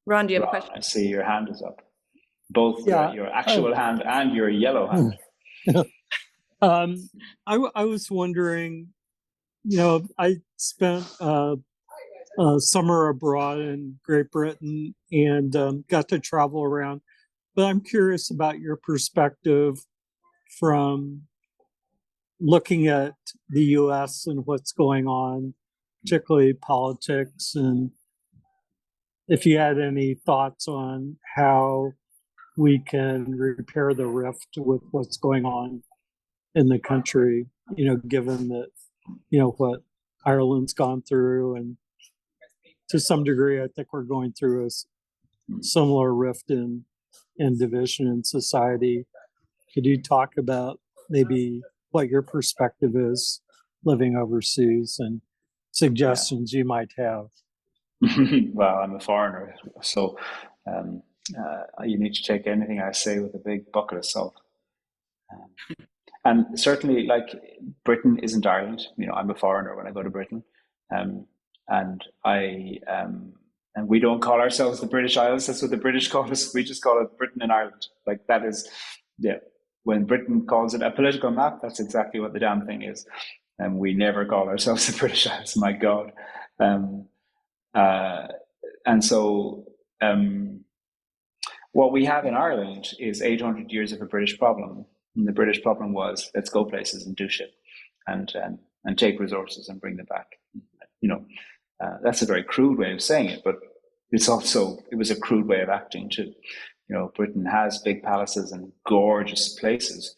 Ron, do you have a question? I see your hand is up. Both your actual hand and your yellow hand. I was wondering, I spent a summer abroad in Great Britain and got to travel around. But I'm curious about your perspective from looking at the U.S. and what's going on, particularly politics, and if you had any thoughts on how we can repair the rift with what's going on in the country, given that, what Ireland's gone through, and to some degree, I think we're going through a similar rift and division in society. Could you talk about maybe what your perspective is living overseas and suggestions you might have? Well, I'm a foreigner, so you need to take anything I say with a big bucket of salt. And certainly, Britain isn't Ireland. I'm a foreigner when I go to Britain, and and we don't call ourselves the British Isles. That's what the British call us. We just call it Britain and Ireland. That is, when Britain calls it a political map, that's exactly what the damn thing is. And we never call ourselves the British Isles, my God. And so what we have in Ireland is 800 years of a British problem. And the British problem was, let's go places and do shit and take resources and bring them back. That's a very crude way of saying it, but it was a crude way of acting too. Britain has big palaces and gorgeous places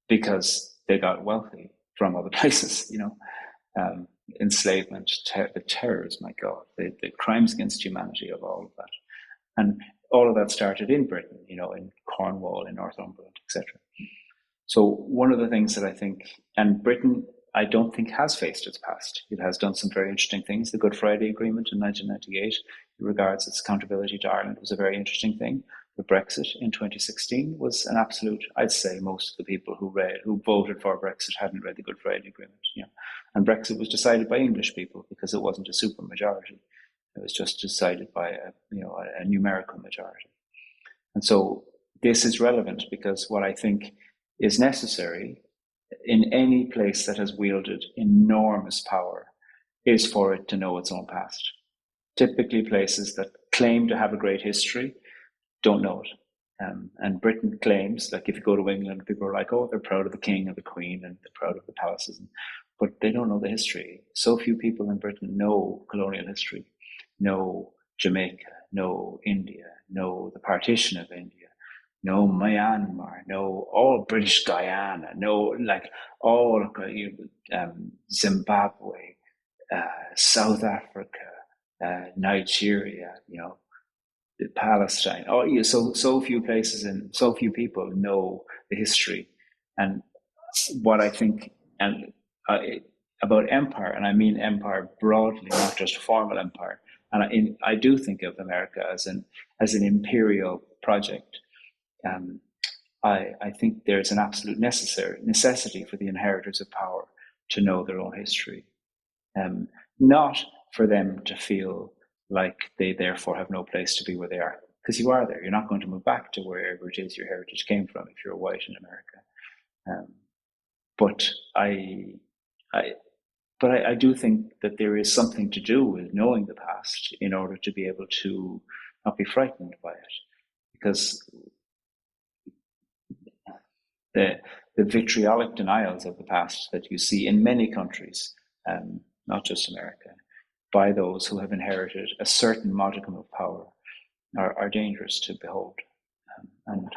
because they got wealthy from other places, enslavement, the terrors, my God, the crimes against humanity of all of that. And all of that started in Britain, in Cornwall, in Northumberland, etc. So one of the things that I think, and Britain, I don't think has faced its past. It has done some very interesting things. The Good Friday Agreement in 1998, in regards its accountability to Ireland, was a very interesting thing. The Brexit in 2016 was an absolute, I'd say most of the people who voted for Brexit hadn't read the Good Friday Agreement. And Brexit was decided by English people because it wasn't a super majority. It was just decided by a numerical majority. And so this is relevant because what I think is necessary in any place that has wielded enormous power is for it to know its own past. Typically places that claim to have a great history don't know it. And Britain claims, like if you go to England, people are like, oh, they're proud of the king and the queen and they're proud of the palaces. But they don't know the history. So few people in Britain know colonial history, know Jamaica, know India, know the partition of India, know Myanmar, know all British Guyana, know like all Zimbabwe, South Africa, Nigeria, Palestine. Oh, yeah, so few places and so few people know the history. And what I think about empire, and I mean empire broadly, not just formal empire. And I do think of America as an imperial project. I think there's an absolute necessity for the inheritors of power to know their own history, not for them to feel like they therefore have no place to be where they are, because you are there. You're not going to move back to wherever it is your heritage came from if you're white in America. But I do think that there is something to do with knowing the past in order to be able to not be frightened by it, because the vitriolic denials of the past that you see in many countries, not just America, by those who have inherited a certain modicum of power are dangerous to behold. And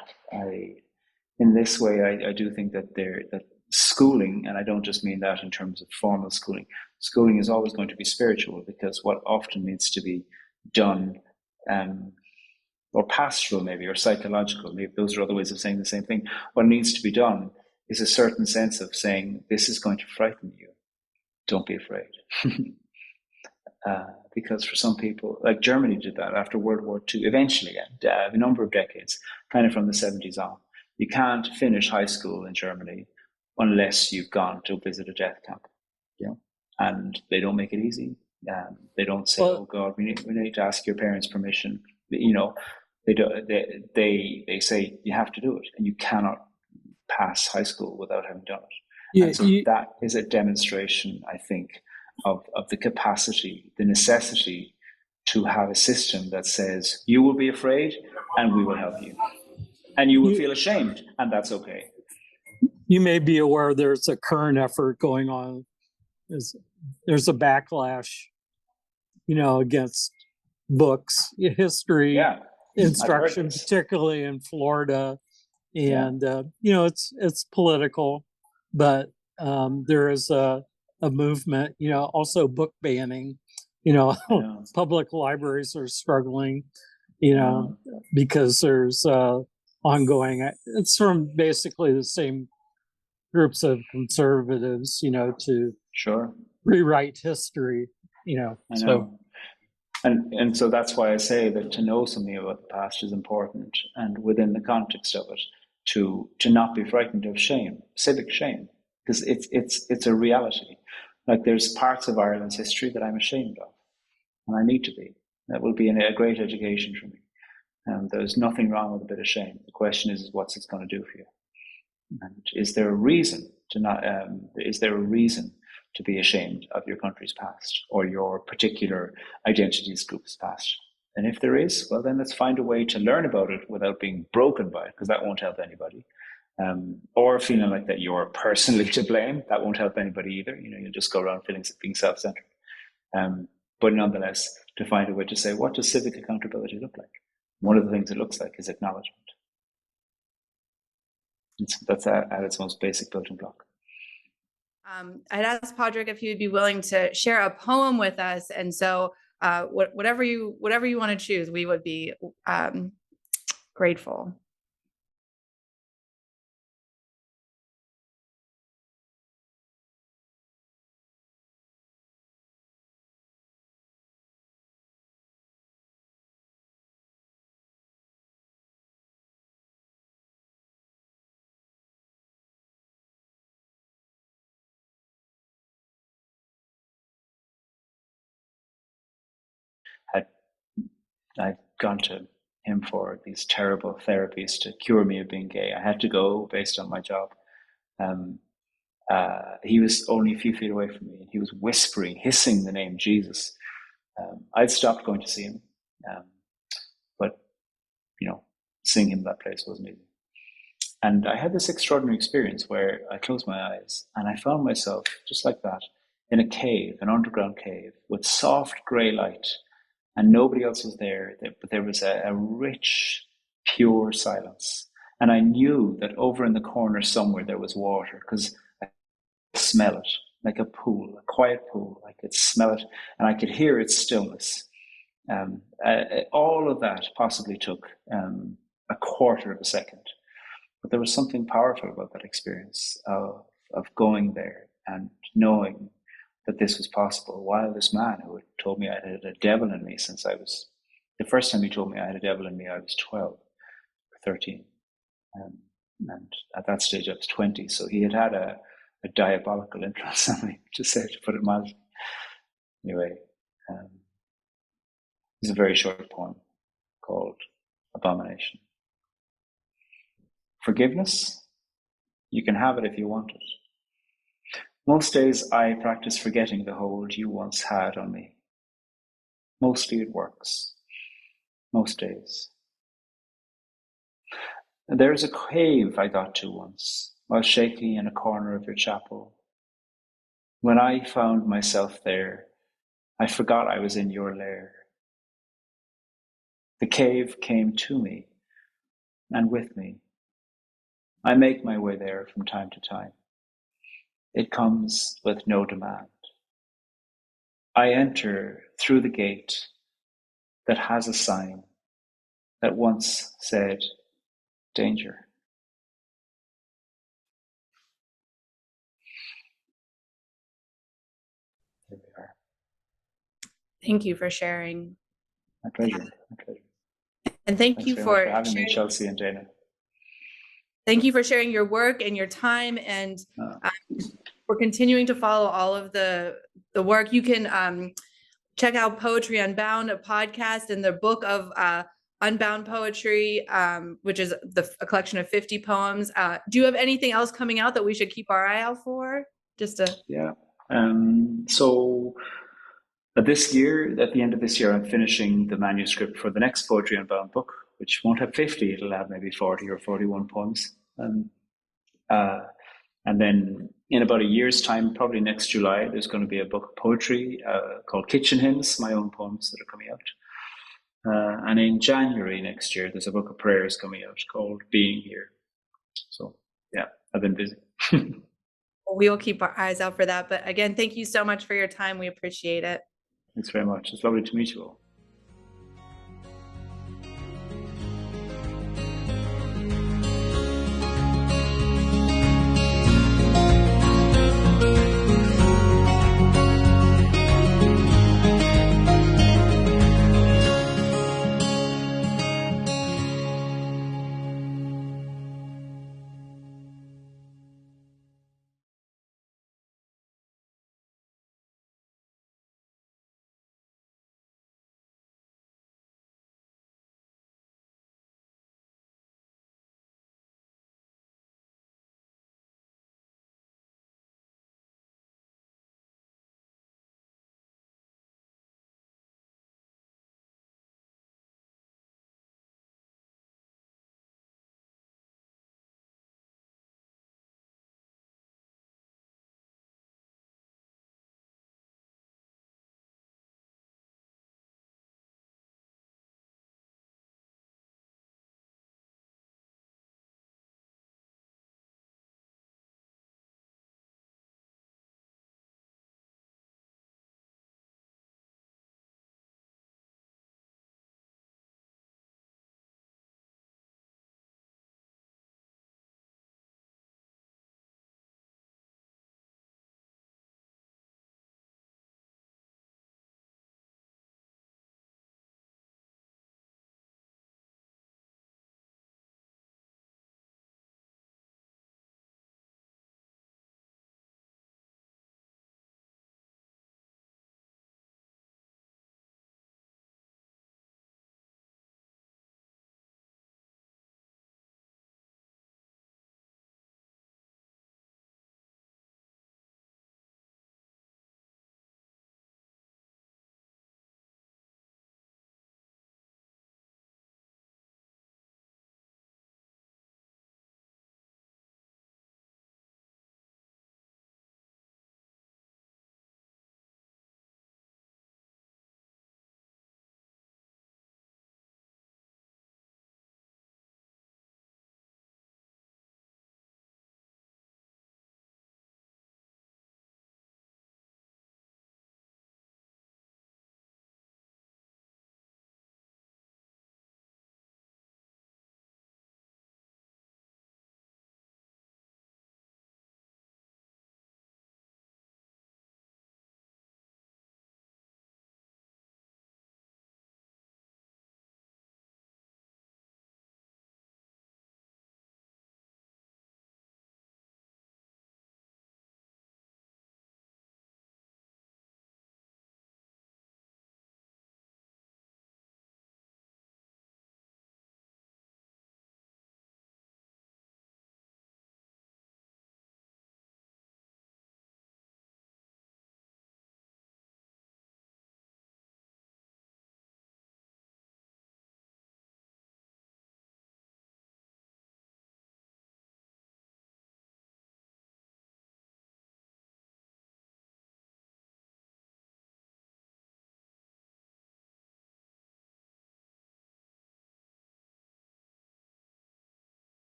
in this way, I do think that that schooling, and I don't just mean that in terms of formal schooling is always going to be spiritual, because what often needs to be done, or pastoral maybe, or psychological, maybe those are other ways of saying the same thing. What needs to be done is a certain sense of saying, this is going to frighten you. Don't be afraid. Because for some people, like Germany did that after World War II, eventually, a number of decades, kind of from the 70s on. You can't finish high school in Germany unless you've gone to visit a death camp, and they don't make it easy. They don't say, oh God, we need to ask your parents' permission. They say you have to do it, and you cannot pass high school without having done it. Yeah, and so that is a demonstration, I think, of the capacity, the necessity to have a system that says you will be afraid and we will help you, and you will feel ashamed, and that's okay. You may be aware there's a current effort going on. There's a backlash, against books, history, instruction, particularly in Florida, and it's political, but there is a movement, also book banning. Public libraries are struggling, because there's ongoing. It's from basically the same groups of conservatives, to rewrite history, So. And so that's why I say that to know something about the past is important, and within the context of it, to not be frightened of shame, civic shame, because it's a reality. Like there's parts of Ireland's history that I'm ashamed of, and I need to be. That will be a great education for me. There's nothing wrong with a bit of shame. The question is what's it going to do for you? And is there a reason to not? Is there a reason to be ashamed of your country's past or your particular identities group's past? And if there is, well, then let's find a way to learn about it without being broken by it, because that won't help anybody. Or feeling like that you're personally to blame, that won't help anybody either. You'll just go around being self-centered. But nonetheless, to find a way to say, what does civic accountability look like? One of the things it looks like is acknowledgement. That's at its most basic building block. I'd asked Pádraig if he would be willing to share a poem with us, and so whatever you want to choose, we would be grateful. I'd gone to him for these terrible therapies to cure me of being gay. I had to go based on my job. He was only a few feet away from me, and he was whispering, hissing the name Jesus. I'd stopped going to see him. seeing him in that place was amazing. And I had this extraordinary experience where I closed my eyes and I found myself just like that in a cave, an underground cave with soft grey light, and nobody else was there, but there was a rich, pure silence. And I knew that over in the corner somewhere there was water, because I could smell it like a pool, a quiet pool. I could smell it and I could hear its stillness. All of that possibly took a quarter of a second. But there was something powerful about that experience of going there and knowing that this was possible, while this man who had told me I had a devil in me since I was, the first time he told me I had a devil in me, I was 12 or 13. And at that stage I was 20. So he had a diabolical influence on me, to put it mildly. Anyway, it's a very short poem called Abomination. Forgiveness, you can have it if you want it. Most days I practice forgetting the hold you once had on me. Mostly it works. Most days. There's a cave I got to once, while shaky in a corner of your chapel. When I found myself there, I forgot I was in your lair. The cave came to me, and with me. I make my way there from time to time. It comes with no demand. I enter through the gate that has a sign that once said, danger. Here we are. Thank you for sharing. My pleasure. My pleasure. And thank Thanks you very for much for having me, sharing. Chelsea and Dana. Thank you for sharing your work and your time, and we're continuing to follow all of the work. You can check out Poetry Unbound, a podcast, and the book of Unbound Poetry, which is a collection of 50 poems. Do you have anything else coming out that we should keep our eye out for? Yeah. So this year, at the end of this year, I'm finishing the manuscript for the next Poetry Unbound book, which won't have 50, it'll have maybe 40 or 41 poems. And then in about a year's time, probably next July, there's going to be a book of poetry called Kitchen Hymns, my own poems that are coming out. And in January next year, there's a book of prayers coming out called Being Here. So yeah, I've been busy. We will keep our eyes out for that. But again, thank you so much for your time. We appreciate it. Thanks very much. It's lovely to meet you all.